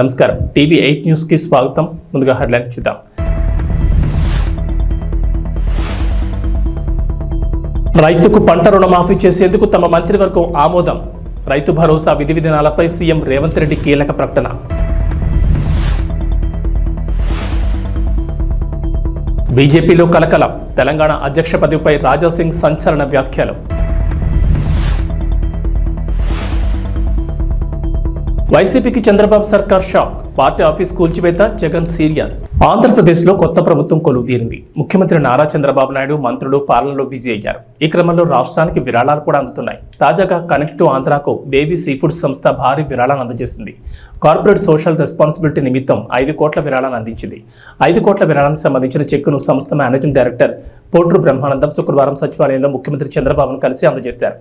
నమస్కారం TV8 news కి స్వాగతం. ముందుగా హెడ్లైన్స్ చూద్దాం. రైతుకు పంట రుణమాఫీ చేసేందుకు తమ మంత్రివర్గం ఆమోదం. రైతు భరోసా విధి విధానాలపై సీఎం రేవంత్ రెడ్డి కీలక ప్రకటన. బీజేపీలో కలకలం. తెలంగాణ అధ్యక్ష పదవిపై రాజాసింగ్ సంచలన వ్యాఖ్యలు. వైసీపీకి చంద్రబాబు సర్కార్ షాక్. పార్టీ ఆఫీస్ కూల్చివేత, జగన్ సీరియస్. ఆంధ్రప్రదేశ్లో కొత్త ప్రభుత్వం కొలువుదీరింది. ముఖ్యమంత్రి నారా చంద్రబాబు నాయుడు మంత్రులు పాలనలో బిజీ అయ్యారు. ఈ క్రమంలో రాష్ట్రానికి విరాళాలు కూడా అందుతున్నాయి. తాజాగా కనెక్ట్ టు ఆంధ్రాకు దేవి సీఫుడ్ సంస్థ భారీ విరాళాన్ని అందజేసింది. కార్పొరేట్ సోషల్ రెస్పాన్సిబిలిటీ నిమిత్తం 5 కోట్ల విరాళాన్ని అందించింది. 5 కోట్ల విరాళానికి సంబంధించిన చెక్కును సంస్థ మేనేజింగ్ డైరెక్టర్ పోట్రు బ్రహ్మానందం శుక్రవారం సచివాలయంలో ముఖ్యమంత్రి చంద్రబాబును కలిసి అందజేశారు.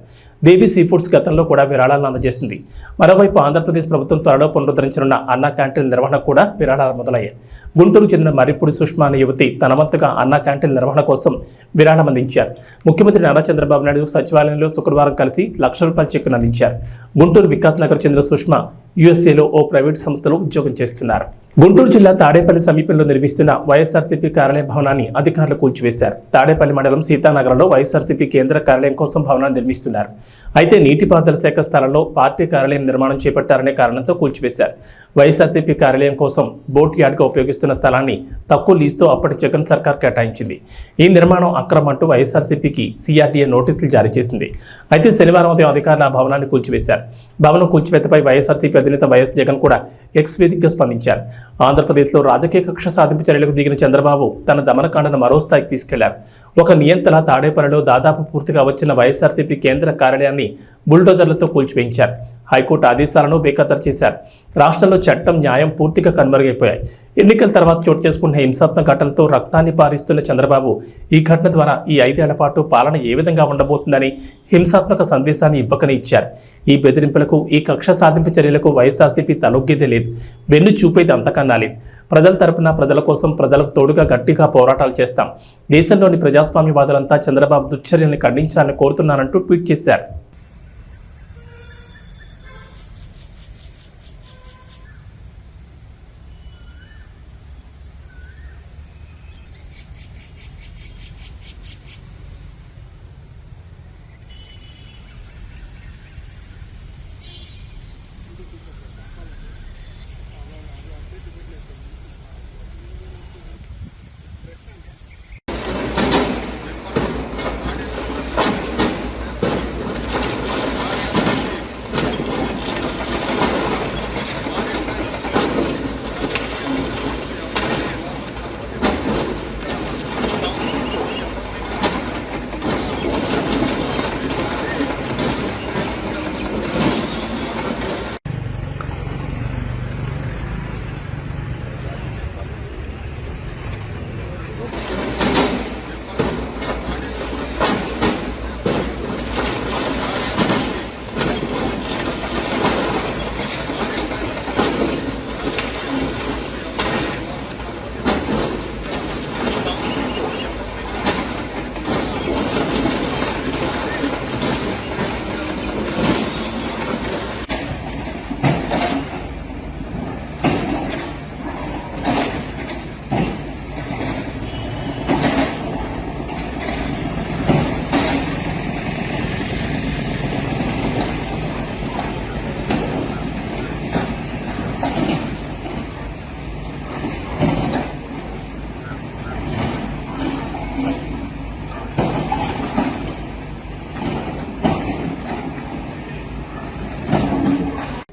దేవి సీఫుడ్స్ గతంలో కూడా విరాళాలను అందజేసింది. మరోవైపు ఆంధ్రప్రదేశ్ ప్రభుత్వం త్వరలో పునరుద్ధరించనున్న అన్నా క్యాంటీన్ నిర్వహణ కూడా విరాళాలు మొదలయ్యాయి. గుంటూరు చెందిన మర్రిపూడి సుష్మా అనే యువతి తన వంతుగా అన్నా క్యాంటీన్ నిర్వహణ కోసం విరాళం అందించారు. ముఖ్యమంత్రి నారా చంద్రబాబు నాయుడు సచివాలయంలో శుక్రవారం కలిసి ₹1,00,000 చెక్కును అందించారు. గుంటూరు వికాస్ నగర్ చెందిన సుష్మా USA ఓ ప్రైవేట్ సంస్థలో ఉద్యోగం చేస్తున్నారు. గుంటూరు జిల్లా తాడేపల్లి సమీపంలో నిర్మిస్తున్న వైఎస్ఆర్సీపీ కార్యాలయ భవనాన్ని అధికారులు కూల్చివేశారు. తాడేపల్లి మండలం సీతానగరంలో వైఎస్ఆర్సీపీ కేంద్ర కార్యాలయం కోసం భవనాన్ని నిర్మిస్తున్నారు. అయితే నీటిపారుదల శాఖ స్థలంలో పార్టీ కార్యాలయం నిర్మాణం చేపట్టారనే కారణంతో కూల్చివేశారు. వైఎస్ఆర్సీపీ కార్యాలయం కోసం బోట్ యార్డ్గా ఉపయోగిస్తున్న స్థలాన్ని తక్కువ లీజుతో అప్పటి జగన్ సర్కార్ కేటాయించింది. ఈ నిర్మాణం అక్రమం అంటూ వైఎస్ఆర్సీపీకి CRDA నోటీసులు జారీ చేసింది. అయితే శనివారం ఉదయం అధికారులు ఆ భవనాన్ని కూల్చివేశారు. భవనం కూల్చివేతపై వైఎస్ఆర్సీపీ అధినేత వైఎస్ జగన్ కూడా ఎక్స్ వేదికగా స్పందించారు. ఆంధ్రప్రదేశ్లో రాజకీయ కక్ష సాధింపు చర్యలకు దిగిన చంద్రబాబు తన దమనకాండను మరో స్థాయికి తీసుకెళ్లారు. ఒక నియంత్రణ తాడేపల్లిలో దాదాపు పూర్తిగా వచ్చిన వైఎస్ఆర్సీపీ కేంద్ర కార్యాలయాన్ని బుల్డోజర్లతో కూల్చివేయించారు. హైకోర్టు ఆదేశాలను బేఖాతరు చేశారు. రాష్ట్రంలో చట్టం, న్యాయం పూర్తిగా కనుమరుగైపోయాయి. ఎన్నికల తర్వాత చోటు చేసుకున్న హింసాత్మక ఘటనలతో రక్తాన్ని పారిస్తున్న చంద్రబాబు ఈ ఘటన ద్వారా ఈ 5 ఏళ్ల పాటు పాలన ఏ విధంగా ఉండబోతుందని హింసాత్మక సందేశాన్ని ఇవ్వకనే ఇచ్చారు. ఈ బెదిరింపులకు, ఈ కక్ష సాధింపు చర్యలకు వైఎస్ఆర్సీపీ తలొగ్గేదే లేదు. వెన్ను చూపేది అంతకన్నా లేదు. ప్రజల తరపున, ప్రజల కోసం, ప్రజలకు తోడుగా గట్టిగా పోరాటాలు చేస్తాం. దేశంలోని ప్రజాస్వామ్యవాదులంతా చంద్రబాబు దుశ్చర్యల్ని ఖండించాలని కోరుతున్నానంటూ ట్వీట్ చేశారు.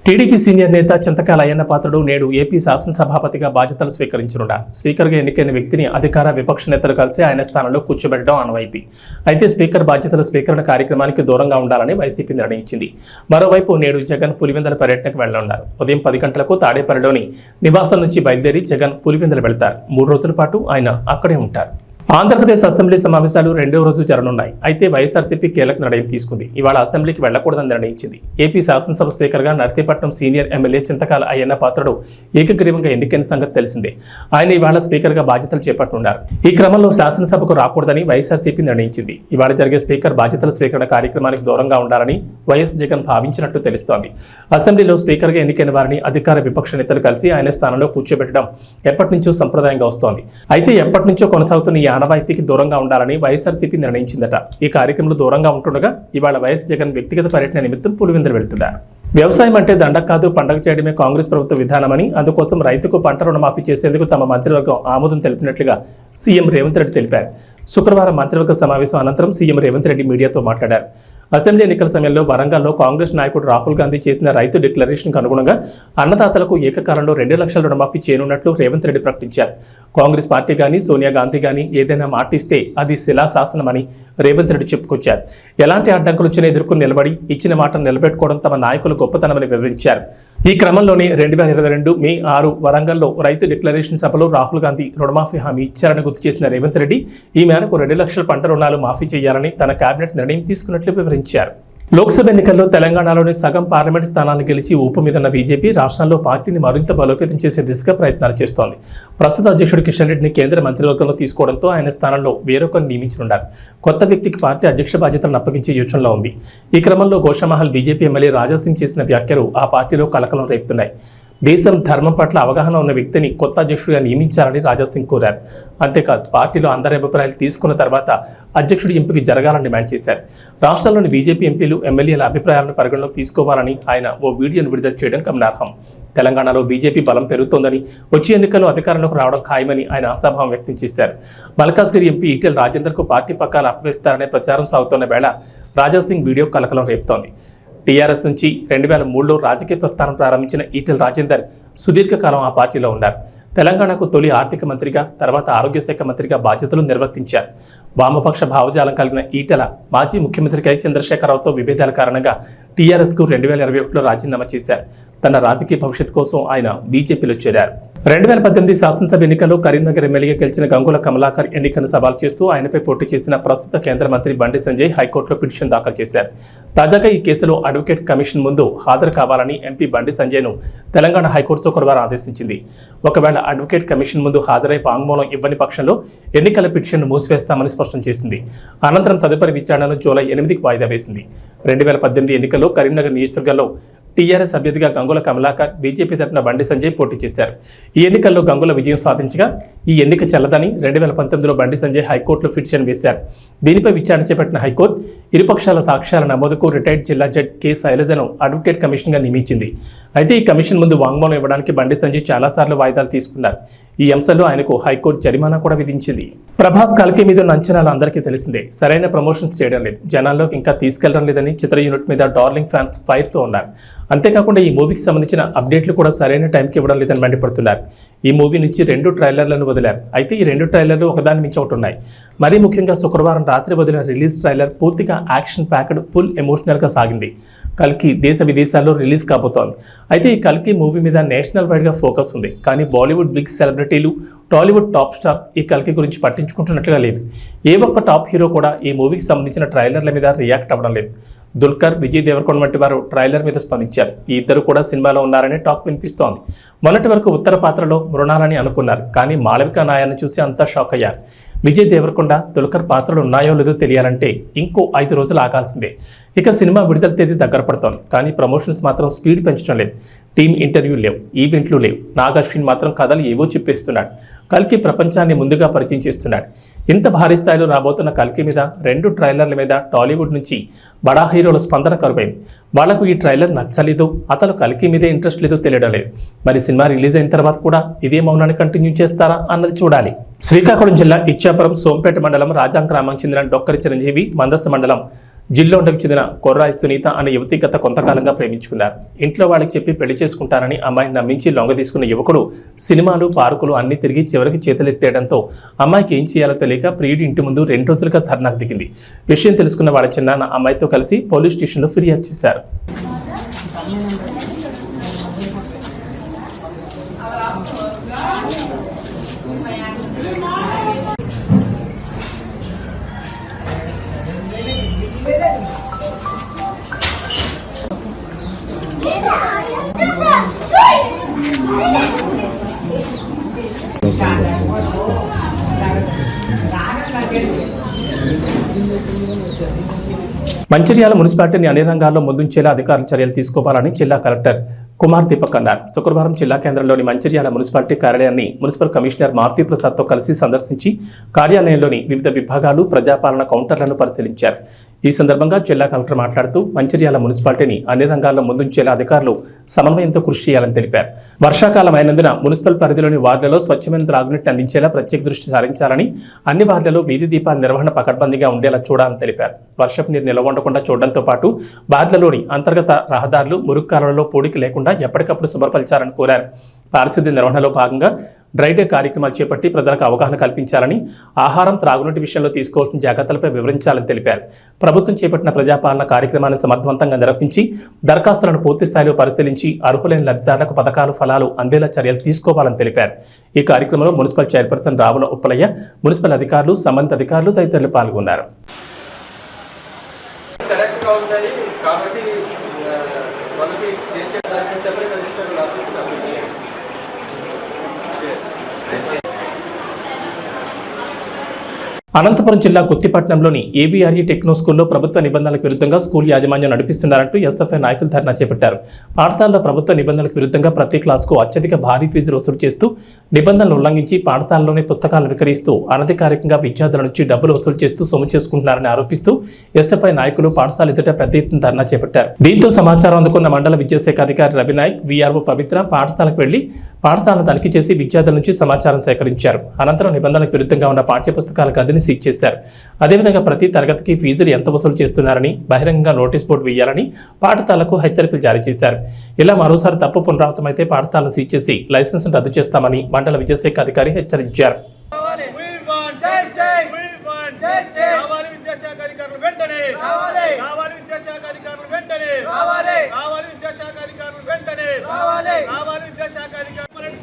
టీడీపీ సీనియర్ నేత చింతకాయల అయ్యన్న పాత్రుడు నేడు ఏపీ శాసనసభాపతిగా బాధ్యతలు స్వీకరించనున్నారు. స్పీకర్గా ఎన్నికైన వ్యక్తిని అధికార, విపక్ష నేతలు కలిసి ఆయన స్థానంలో కూర్చోబెట్టడం ఆనవాయితీ. అయితే స్పీకర్ బాధ్యతల స్వీకరణ కార్యక్రమానికి దూరంగా ఉండాలని వైసీపీ నిర్ణయించింది. మరోవైపు నేడు జగన్ పులివెందుల పర్యటనకు వెళ్లనున్నారు. ఉదయం 10 గంటలకు తాడేపల్లిలోని నివాసం నుంచి బయలుదేరి జగన్ పులివెందులు వెళ్తారు. 3 రోజుల పాటు ఆయన అక్కడే ఉంటారు. ఆంధ్రప్రదేశ్ అసెంబ్లీ సమావేశాలు రెండో రోజు జరగనున్నాయి. అయితే వైఎస్ఆర్సీపీ కీలక నిర్ణయం తీసుకుంది. ఇవాళ అసెంబ్లీకి వెళ్లకూడదని నిర్ణయించింది. ఏపీ శాసనసభ స్పీకర్గా నర్సీపట్నం సీనియర్ ఎమ్మెల్యే చింతకాల అయ్యన్న పాత్రుడు ఏకగ్రీవంగా ఎన్నికైన సంగతి తెలిసిందే. ఆయన ఇవాళ స్పీకర్గా బాధ్యతలు చేపట్టనున్నారు. ఈ క్రమంలో శాసనసభకు రాకూడదని వైఎస్ఆర్సీపీ నిర్ణయించింది. ఇవాళ జరిగే స్పీకర్ బాధ్యతల స్వీకరణ కార్యక్రమానికి దూరంగా ఉండాలని వైఎస్ జగన్ భావించినట్లు తెలుస్తోంది. అసెంబ్లీలో స్పీకర్గా ఎన్నికైన వారిని అధికార విపక్ష నేతలు కలిసి ఆయన స్థానంలో కూర్చోబెట్టడం ఎప్పటి నుంచో సంప్రదాయంగా వస్తోంది. అయితే ఎప్పటి నుంచో కొనసాగుతున్న ఈ ఆనవాయితీకి దూరంగా ఉండాలని వైఎస్ఆర్సీపీ నిర్ణయించిందట. ఈ కార్యక్రమంలో దూరంగా ఉంటుండగా ఇవాళ వైఎస్ జగన్ వ్యక్తిగత పర్యటన నిమిత్తం పులివెందులు వెళ్తున్నారు. వ్యవసాయం అంటే దండగ కాదు, పండగ చేయడమే కాంగ్రెస్ ప్రభుత్వ విధానమని, అందుకోసం రైతుకు పంట రుణమాఫీ చేసేందుకు తమ మంత్రివర్గం ఆమోదం తెలిపినట్లుగా సీఎం రేవంత్ రెడ్డి తెలిపారు. శుక్రవారం మంత్రివర్గ సమావేశం అనంతరం సీఎం రేవంత్ రెడ్డి మీడియాతో మాట్లాడారు. అసెంబ్లీ ఎన్నికల సమయంలో వరంగల్లో కాంగ్రెస్ నాయకుడు రాహుల్ గాంధీ చేసిన రైతు డిక్లరేషన్కు అనుగుణంగా అన్నదాతలకు ఏకకాలంలో 2 లక్షల రుణమాఫీ చేయనున్నట్లు రేవంత్ రెడ్డి ప్రకటించారు. కాంగ్రెస్ పార్టీ కానీ సోనియా గాంధీ కానీ ఏదైనా మాటిస్తే అది శిలాశాసనమని రేవంత్ రెడ్డి చెప్పుకొచ్చారు. ఎలాంటి అడ్డంకులు వచ్చినా ఎదుర్కొని నిలబడి ఇచ్చిన మాటను నిలబెట్టుకోవడం తమ నాయకుల గొప్పతనమని వివరించారు. ఈ క్రమంలోనే 2022 మే 6 వరంగల్లో రైతు డిక్లరేషన్ సభలో రాహుల్ గాంధీ రుణమాఫీ హామీ ఇచ్చారని గుర్తు చేసిన రేవంత్ రెడ్డి ఈ మేరకు 2 లక్షల పంట రుణాలు మాఫీ చేయాలని తన కేబినెట్ నిర్ణయం తీసుకున్నట్లు వివరించారు. లోక్సభ ఎన్నికల్లో తెలంగాణలోని సగం పార్లమెంట్ స్థానాలను గెలిచి ఊపు మీదన్న బీజేపీ రాష్ట్రంలో పార్టీని మరింత బలోపేతం చేసే దిశగా ప్రయత్నాలు చేస్తోంది. ప్రస్తుత అధ్యక్షుడు కిషన్ రెడ్డిని కేంద్ర మంత్రివర్గంలో తీసుకోవడంతో ఆయన స్థానంలో వేరొకరిని నియమించనున్నారు. కొత్త వ్యక్తికి పార్టీ అధ్యక్ష బాధ్యతలను అప్పగించే యోచనలో ఉంది. ఈ క్రమంలో గోషామహల్ బీజేపీ ఎమ్మెల్యే రాజాసింగ్ చేసిన వ్యాఖ్యలు ఆ పార్టీలో కలకలం రేపుతున్నాయి. దేశం ధర్మం పట్ల అవగాహన ఉన్న వ్యక్తిని కొత్త అధ్యక్షుడిగా నియమించాలని రాజాసింగ్ కోరారు. అంతేకాదు పార్టీలో అందరి అభిప్రాయాలు తీసుకున్న తర్వాత అధ్యక్షుడి ఎంపిక జరగాలని డిమాండ్ చేశారు. రాష్ట్రంలోని బీజేపీ ఎంపీలు ఎమ్మెల్యేల అభిప్రాయాలను పరిగణలోకి తీసుకోవాలని ఆయన ఓ వీడియోను విడుదల చేయడం గమనార్హం. తెలంగాణలో బీజేపీ బలం పెరుగుతోందని, వచ్చే ఎన్నికల్లో అధికారంలోకి రావడం ఖాయమని ఆయన ఆశాభావం వ్యక్తం చేశారు. మల్కాజ్గిరి ఎంపీ ఈటెల రాజేందర్కు పార్టీ పగ్గాలు అప్పగిస్తారనే ప్రచారం సాగుతున్న వేళ రాజాసింగ్ వీడియో కలకలం రేపుతోంది. టీఆర్ఎస్ నుంచి 2003లో రాజకీయ ప్రస్థానం ప్రారంభించిన ఈటెల రాజేందర్ సుదీర్ఘకాలం ఆ పార్టీలో ఉన్నారు. తెలంగాణకు తొలి ఆర్థిక మంత్రిగా, తర్వాత ఆరోగ్య శాఖ మంత్రిగా బాధ్యతలు నిర్వర్తించారు. వామపక్ష భావజాలం కలిగిన ఈటెల మాజీ ముఖ్యమంత్రి కె చంద్రశేఖరరావుతో విభేదాల కారణంగా టీఆర్ఎస్కు 2021లో రాజీనామా చేశారు. తన రాజకీయ భవిష్యత్తు కోసం ఆయన బీజేపీలో చేరారు. 2018 శాసనసభ ఎన్నికల్లో కరీంనగర్ ఎమ్మెల్యేగా గెలిచిన గంగుల కమలాకర్ ఎన్నికను సవాల్ చేస్తూ ఆయనపై పోటీ చేసిన ప్రస్తుత కేంద్ర మంత్రి బండి సంజయ్ హైకోర్టులో పిటిషన్ దాఖలు చేశారు. తాజాగా ఈ కేసులో అడ్వకేట్ కమిషన్ ముందు హాజరు కావాలని ఎంపీ బండి సంజయ్ను తెలంగాణ హైకోర్టు శుక్రవారం ఆదేశించింది. ఒకవేళ అడ్వకేట్ కమిషన్ ముందు హాజరై వాంగ్మూలం ఇవ్వని పక్షంలో ఎన్నికల పిటిషన్ను మూసివేస్తామని స్పష్టం చేసింది. అనంతరం తదుపరి విచారణను జూలై 8కి వాయిదా వేసింది. 2018 ఎన్నికల్లో కరీంనగర్ నియోజకవర్గంలో టీఆర్ఎస్ అభ్యర్థిగా గంగుల కమలాకర్, బీజేపీ తరఫున బండి సంజయ్ పోటీ చేశారు. ఈ ఎన్నికల్లో గంగుల విజయం సాధించగా ఈ ఎన్నిక చెల్లదని 2019లో బండి సంజయ్ హైకోర్టులో పిటిషన్ వేశారు. దీనిపై విచారణ చేపట్టిన హైకోర్టు ఇరుపక్షాల సాక్ష్యాల నమోదుకు రిటైర్డ్ జిల్లా జడ్జి కె శైలజను అడ్వకేట్ కమిషన్గా నియమించింది. అయితే ఈ కమిషన్ ముందు వాంగ్మూలం ఇవ్వడానికి బండి సంజయ్ చాలాసార్లు వాయిదాలు తీసుకున్నారు. ఈ అంశంలో ఆయనకు హైకోర్టు జరిమానా కూడా విధించింది. ప్రభాస్ కల్కి మీద ఉన్న అంచనాలు అందరికీ తెలిసిందే. సరైన ప్రమోషన్స్ చేయడం లేదు, జనాల్లోకి ఇంకా తీసుకెళ్లడం లేదని చిత్ర యూనిట్ మీద డార్లింగ్ ఫ్యాన్స్ ఫైర్తో ఉన్నారు. అంతేకాకుండా ఈ మూవీకి సంబంధించిన అప్డేట్లు కూడా సరైన టైంకి ఇవ్వడం లేదని మండిపడుతున్నారు. ఈ మూవీ నుంచి 2 ట్రైలర్లను వదిలారు. అయితే ఈ 2 ట్రైలర్లు ఒకదాని మించి ఒకటి ఉన్నాయి. మరీ ముఖ్యంగా శుక్రవారం రాత్రి వదిలిన రిలీజ్ ట్రైలర్ పూర్తిగా యాక్షన్ ప్యాక్డ్, ఫుల్ ఎమోషనల్గా సాగింది. కల్కి దేశ విదేశాల్లో రిలీజ్ కాబోతోంది. అయితే ఈ కల్కి మూవీ మీద నేషనల్ వైడ్గా ఫోకస్ ఉంది. కానీ బాలీవుడ్ బిగ్ సెలబ్రిటీలు, టాలీవుడ్ టాప్ స్టార్స్ ఈ కల్కి గురించి పట్టించుకుంటున్నట్లుగా లేదు. ఏ ఒక్క టాప్ హీరో కూడా ఈ మూవీకి సంబంధించిన ట్రైలర్ల మీద రియాక్ట్ అవ్వడం లేదు. దుల్కర్, విజయ్ దేవరకొండ వంటి వారు ట్రైలర్ మీద స్పందించారు. ఈ ఇద్దరు కూడా సినిమాలో ఉన్నారనే టాక్ వినిపిస్తోంది. మొన్నటి వరకు ఉత్తర పాత్రలో మృణాలని అనుకున్నారు, కానీ మాళవిక నాయాన్ని చూసి అంతా షాక్ అయ్యారు. విజయ్ దేవరకొండ, దుల్కర్ పాత్రలు ఉన్నాయో లేదో తెలియాలంటే ఇంకో 5 రోజులు ఆగాల్సిందే. ఇక సినిమా విడుదల తేదీ దగ్గర పడుతోంది, కానీ ప్రమోషన్స్ మాత్రం స్పీడ్ పెంచడం లేదు. టీమ్ ఇంటర్వ్యూ లేవు, ఈవెంట్లు లేవు. నాగ్ అశ్విన్ మాత్రం కథలు ఏవో చెప్పేస్తున్నాడు. కల్కి ప్రపంచాన్ని ముందుగా పరిచయం చేస్తున్నాడు. ఇంత భారీ స్థాయిలో రాబోతున్న కల్కి మీద 2 ట్రైలర్ల మీద టాలీవుడ్ నుంచి బడా హీరోల స్పందన కరువైంది. వాళ్లకు ఈ ట్రైలర్ నచ్చలేదు, అతను కల్కి మీదే ఇంట్రెస్ట్ లేదో తెలియడం లేదు. మరి సినిమా రిలీజ్ అయిన తర్వాత కూడా ఇదే మౌనాన్ని కంటిన్యూ చేస్తారా అన్నది చూడాలి. శ్రీకాకుళం జిల్లా ఇచ్చాపురం సోంపేట మండలం రాజాం గ్రామానికి చెందిన డొక్కరి చిరంజీవి, మందస్సు మండలం జిల్లోండకు చెందిన కొర్రాయి సునీత అనే యువతి గత కొంతకాలంగా ప్రేమించుకున్నారు. ఇంట్లో వాళ్ళకి చెప్పి పెళ్లి చేసుకుంటారని అమ్మాయిని నమ్మించి లొంగ తీసుకున్న యువకుడు సినిమాలు, పార్కులు అన్ని తిరిగి చివరికి చేతులెత్తేయడంతో అమ్మాయికి ఏం చేయాలో తెలియక ప్రియుడి ఇంటి ముందు 2 రోజులుగా ధర్నాకు దిగింది. విషయం తెలుసుకున్న వాళ్ళ చిన్నాన్న అమ్మాయితో కలిసి పోలీస్ స్టేషన్లో ఫిర్యాదు చేశారు. మంచిర్యాల మున్సిపాలిటీని అన్ని రంగాల్లో ముందుంచేలా అధికారులు చర్యలు తీసుకోవాలని జిల్లా కలెక్టర్ కుమార్ దీపక్ అన్నారు. శుక్రవారం జిల్లా కేంద్రంలోని మంచిర్యాల మున్సిపాలిటీ కార్యాలయాన్ని మున్సిపల్ కమిషనర్ మారుతి ప్రసాద్తో కలిసి సందర్శించి కార్యాలయంలోని వివిధ విభాగాలు ప్రజాపాలన కౌంటర్లను పరిశీలించారు. ఈ సందర్భంగా జిల్లా కలెక్టర్ మాట్లాడుతూ మంచిర్యాల మున్సిపాలిటీని అన్ని రంగాల్లో ముందుంచేలా అధికారులు సమన్వయంతో కృషి చేయాలని తెలిపారు. వర్షాకాలం అయినందున మున్సిపల్ పరిధిలోని వార్డులలో స్వచ్ఛమైన త్రాగునీటిని అందించేలా ప్రత్యేక దృష్టి సారించాలని, అన్ని వార్డులలో వీధి దీపాల నిర్వహణ పకడ్బందీగా ఉండేలా చూడాలని తెలిపారు. వర్షపు నీరు నిల్వ ఉండకుండా చూడడంతో పాటు వార్డులలోని అంతర్గత రహదారులు, మురుగు కాలువలలో పూడికి లేకుండా ఎప్పటికప్పుడు శుభ్రపరచాలని కోరారు. పారిశుద్ధ్య నిర్వహణలో భాగంగా డ్రై డే కార్యక్రమాలు చేపట్టి ప్రజలకు అవగాహన కల్పించాలని, ఆహారం, త్రాగునీటి విషయంలో తీసుకోవాల్సిన జాగ్రత్తలపై వివరించాలని తెలిపారు. ప్రభుత్వం చేపట్టిన ప్రజాపాలన కార్యక్రమాన్ని సమర్థవంతంగా నిర్వహించి దరఖాస్తులను పూర్తి స్థాయిలో పరిశీలించి అర్హులైన లబ్ధిదారులకు పథకాలు, ఫలాలు అందేలా చర్యలు తీసుకోవాలని తెలిపారు. ఈ కార్యక్రమంలో municipal chairperson Ravula Uppalaiah, municipal అధికారులు, సంబంధిత అధికారులు తదితరులు పాల్గొన్నారు. అనంతపురం జిల్లా గుత్తిపట్నంలోని ఏబీఆర్ఈ టెక్నో స్కూల్లో ప్రభుత్వ నిబంధనలకు విరుద్ధంగా స్కూల్ యాజమాన్యం నడిపిస్తున్నారంటూ ఎస్ఎఫ్ఐ నాయకులు ధర్నా చేపట్టారు. పాఠశాలలో ప్రభుత్వ నిబంధనలకు విరుద్ధంగా ప్రతి క్లాసుకు అత్యధిక భారీ ఫీజులు వసూలు చేస్తూ, నిబంధనలు ఉల్లంఘించి పాఠశాలలోనే పుస్తకాలను విక్రయిస్తూ అనధికారికంగా విద్యార్థుల నుంచి డబ్బులు వసూలు చేస్తూ సొమ్ము చేసుకుంటున్నారని ఆరోపిస్తూ ఎస్ఎఫ్ఐ నాయకులు పాఠశాల ఎదుట పెద్ద ఎత్తున ధర్నా చేపట్టారు. దీంతో సమాచారం అందుకున్న మండల విద్యాశాఖ అధికారి రవినాయక్, వీఆర్ఓ పవిత్ర పాఠశాలకు వెళ్లి పాఠశాలను తనిఖీ చేసి విద్యార్థుల నుంచి సమాచారం సేకరించారు. అనంతరం నిబంధనలకు విరుద్ధంగా ఉన్న పాఠ్యపుస్తకాల గదిని సీజ్ చేశారు. అదేవిధంగా ప్రతి తరగతికి ఫీజులు ఎంత వసూలు చేస్తున్నారని బహిరంగంగా నోటీస్ బోర్డు వేయాలని పాఠశాలకు హెచ్చరికలు జారీ చేశారు. ఇలా మరోసారి తప్పు పునరావృతమైతే పాఠశాలను సీజ్ చేసి లైసెన్స్ రద్దు చేస్తామని మండల విద్యాశాఖ అధికారి హెచ్చరించారు.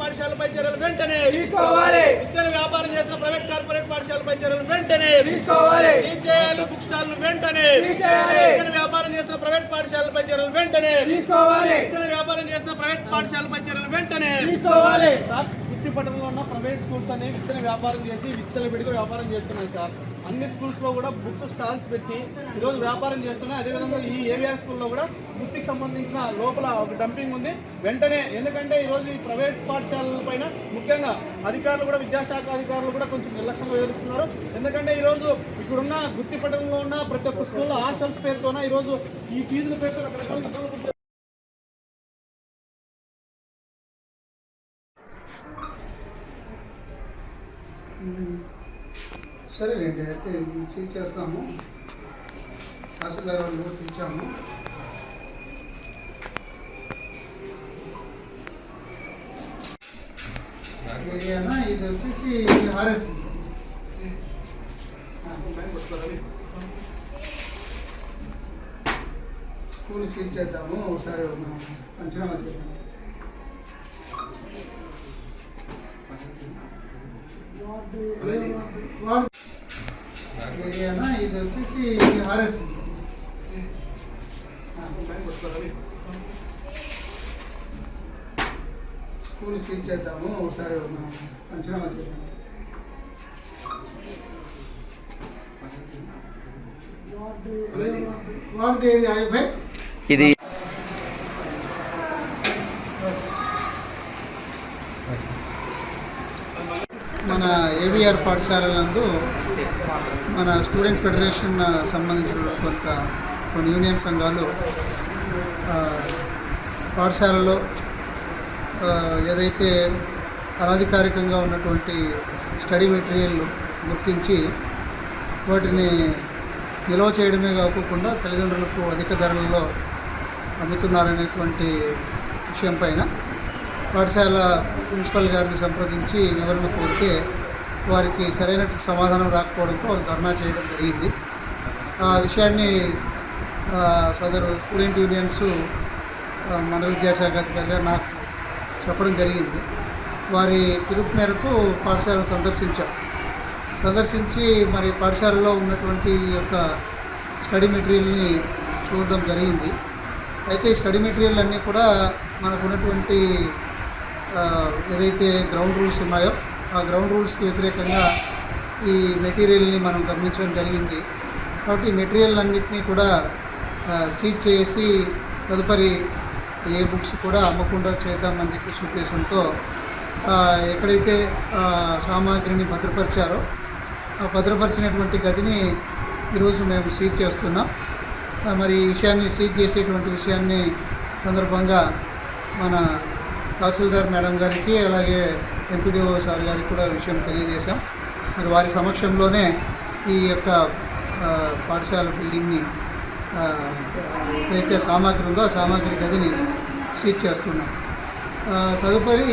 పాఠశాలపై చర్యలు వెంటనే తీసుకోవాలి. విద్యను వ్యాపారం చేసిన ప్రైవేట్ కార్పొరేట్ పాఠశాలపై చర్యలు వెంటనే తీసుకోవాలి. బుక్ స్టాల్ వెంటనే విద్యను వ్యాపారం చేసిన ప్రైవేట్ పాఠశాలపై చర్యలు వెంటనే తీసుకోవాలి. విద్యను వ్యాపారం చేసిన ప్రైవేట్ పాఠశాలపై చర్యలు వెంటనే తీసుకోవాలి. గుత్తిపట్టణంలో ఉన్న ప్రైవేట్ స్కూల్స్ అనేవి విత్తన వ్యాపారం చేసి విచ్చలవిడిగా వ్యాపారం చేస్తున్నాయి సార్. అన్ని స్కూల్స్ లో కూడా బుక్స్ స్టాల్స్ పెట్టి ఈరోజు వ్యాపారం చేస్తున్నాయి. అదేవిధంగా ఈ ఏవిఆర్ స్కూల్లో కూడా బుక్కి సంబంధించిన లోపల ఒక డంపింగ్ ఉంది. వెంటనే, ఎందుకంటే ఈరోజు ఈ ప్రైవేట్ పాఠశాలల పైన ముఖ్యంగా అధికారులు కూడా, విద్యాశాఖ అధికారులు కూడా కొంచెం నిర్లక్ష్యంగా వ్యవహరిస్తున్నారు. ఎందుకంటే ఈరోజు ఇక్కడున్న గుత్తిపట్టణంలో ఉన్న ప్రతి ఒక్క స్కూల్లో హాస్టల్స్ పేరుతోన ఈరోజు ఈ ఫీజుల పేరుతో రకరకాల సరేలేండి, అయితే సీట్ చేస్తాము. తహసీల్దార్ వాళ్ళు కూడా పిలిచాము. ఏరియానా ఇది వచ్చేసి ఆర్ఎస్ స్కూల్ సీట్ చేద్దాము. ఒకసారి పంచనామా చేద్దాము. ఏరియానా ఇది వచ్చేసి ఆర్ఎస్ స్కూల్ సీట్ చేద్దాము. ఒకసారి పంచనామా చేద్దాము. వార్డు ఏది ఆయా ఇది మన ఏవిఆర్ పాఠశాలలందు మన స్టూడెంట్ ఫెడరేషన్ సంబంధించిన కొన్ని యూనియన్ సంఘాలు పాఠశాలలో ఏదైతే అనధికారికంగా ఉన్నటువంటి స్టడీ మెటీరియల్ గుర్తించి వాటిని నిల్వ చేయడమే కాకుండా తల్లిదండ్రులకు అధిక ధరలలో అమ్ముతున్నారనేటువంటి విషయం పైన పాఠశాల ప్రిన్సిపల్ గారిని సంప్రదించి వివరణ కోరితే వారికి సరైన సమాధానం రాకపోవడంతో వారు ధర్నా చేయడం జరిగింది. ఆ విషయాన్ని సదరు స్టూడెంట్ యూనియన్స్ మండల విద్యాశాఖ అధికారిగా నాకు చెప్పడం జరిగింది. వారి పిలుపు మేరకు పాఠశాలను సందర్శించి మరి పాఠశాలలో ఉన్నటువంటి యొక్క స్టడీ మెటీరియల్ని చూడడం జరిగింది. అయితే ఈ స్టడీ మెటీరియల్ అన్నీ కూడా మనకు ఉన్నటువంటి ఏదైతే గ్రౌండ్ రూల్స్ ఉన్నాయో ఆ గ్రౌండ్ రూల్స్కి వ్యతిరేకంగా ఈ మెటీరియల్ని మనం గమనించడం జరిగింది. కాబట్టి ఈ మెటీరియల్ అన్నింటినీ కూడా సీజ్ చేసి తదుపరి ఏ బుక్స్ కూడా అమ్మకుండా చేద్దామని చెప్పేసి ఉద్దేశంతో ఎక్కడైతే సామాగ్రిని భద్రపరిచారో ఆ భద్రపరిచినటువంటి గదిని ఈరోజు మేము సీజ్ చేస్తున్నాం. మరి ఈ విషయాన్ని సీజ్ చేసేటువంటి విషయాన్ని సందర్భంగా మన తహసీల్దార్ మేడం గారికి అలాగే ఎంపీడీఓ సార్ గారికి కూడా విషయం తెలియజేశాం. మరి వారి సమక్షంలోనే ఈ యొక్క పాఠశాల బిల్డింగ్ని ఎక్కడైతే సామాగ్రి ఉందో ఆ సామాగ్రి గదిని సీజ్ చేస్తున్నాం. తదుపరి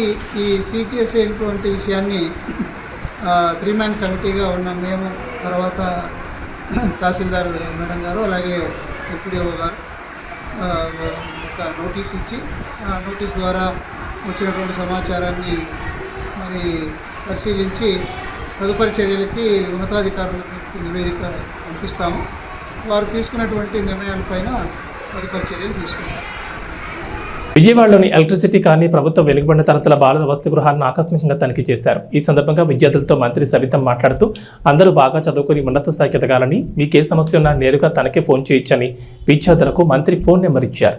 ఈ సీజ్ చేసేటువంటి విషయాన్ని 3-man కమిటీగా ఉన్న మేము, తర్వాత తహసీల్దార్ మేడం గారు అలాగే ఎంపీడీఓ గారు ఒక నోటీస్ ఇచ్చి ఆ నోటీస్ ద్వారా వచ్చినటువంటి సమాచారాన్ని మరి పరిశీలించి తదుపరి చర్యలకి ఉన్నతాధికారులకు నివేదిక పంపిస్తాము. వారు తీసుకున్నటువంటి నిర్ణయాలపైన తదుపరి చర్యలు తీసుకుంటాం. విజయవాడలోని ఎలక్ట్రిసిటీ కాలనీ ప్రభుత్వ వెలుగుబడిన తరగతుల బాలల వసతి గృహాలను ఆకస్మికంగా తనిఖీ చేశారు. ఈ సందర్భంగా విద్యార్థులతో మంత్రి సవితం మాట్లాడుతూ అందరూ బాగా చదువుకుని ఉన్నత స్థాయికి ఎదగాలని, మీకే సమస్య ఉన్నా నేరుగా తనకే ఫోన్ చేయొచ్చని విద్యార్థులకు మంత్రి ఫోన్ నెంబర్ ఇచ్చారు.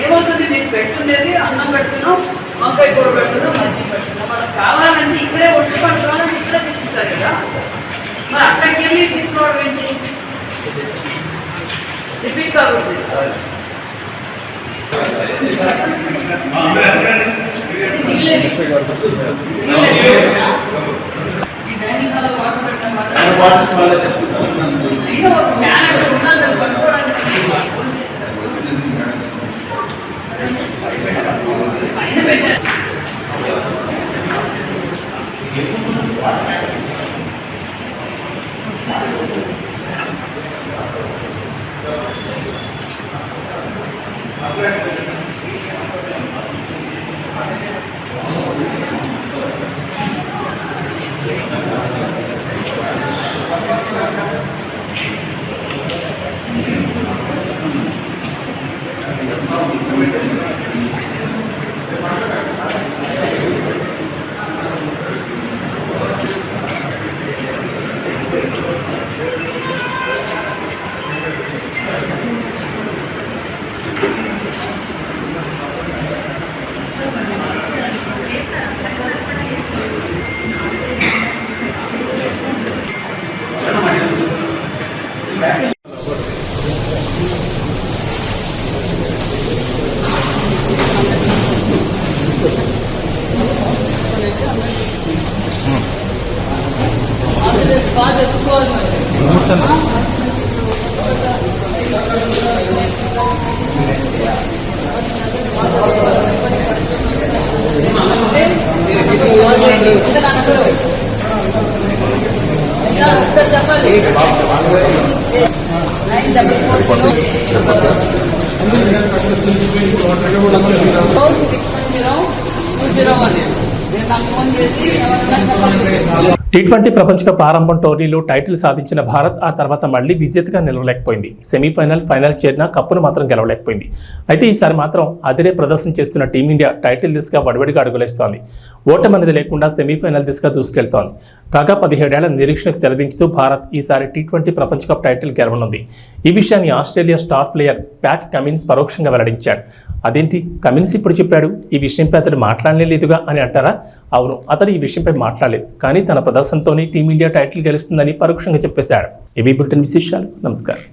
ఏమవుతుంది, మీరు పెట్టుకునేది అన్నం పెడుతున్నాం, వంకాయ కూర పెడుతున్నాం, మజ్జిగ పెడుతున్నాం. మనకు కావాలంటే ఇక్కడే వచ్చి పట్టుకోవాలంటే ఇక్కడే తీసుకుంటారు కదా, మరి అక్కడికి వెళ్ళి తీసుకోవడం ఏంటి? రిపీట్ కాకూడదు. ఈ డైనింగ్ హాల్లో వాటర్ పెట్టడం అయినా ఒక ఫ్యాన్ అక్కడ ఉండాలి పట్టుకోవడానికి. పైన పెట్టారు. బాగా చదువుకోవాలి. చెప్పాలి. 94406102001 నాకు ఫోన్ చేసి ఎవరైనా చెప్పాలి. T20 ప్రపంచ కప్ ఆరంభం టోర్నీలో టైటిల్ సాధించిన భారత్ ఆ తర్వాత మళ్లీ విజేతగా నిలవలేకపోయింది. సెమీఫైనల్, ఫైనల్ చేరిన కప్పును మాత్రం గెలవలేకపోయింది. అయితే ఈసారి మాత్రం అదిరే ప్రదర్శన చేస్తున్న టీమిండియా టైటిల్ దిశగా వడివడిగా అడుగులేస్తోంది. ఓటమి అనేది లేకుండా సెమీఫైనల్ దిశగా దూసుకెళ్తోంది. కాగా 17 ఏళ్ల నిరీక్షణకు తెరదించుతూ భారత్ ఈసారి T20 ప్రపంచ కప్ టైటిల్ గెలవనుంది. ఈ విషయాన్ని Australia star player Pat Cummins పరోక్షంగా వెల్లడించాడు. అదేంటి, కమిన్స్ ఇప్పుడు చెప్పాడు, ఈ విషయంపై అతడు మాట్లాడలేదుగా అని అంటారా? అవును, అతడు ఈ విషయంపై మాట్లాడలేదు, కానీ తన ప్రదర్శనతోనే టీమిండియా టైటిల్ గెలుస్తుందని పరోక్షంగా చెప్పేశాడు. ఇవి బులెటిన్ విశేషాలు. నమస్కారం.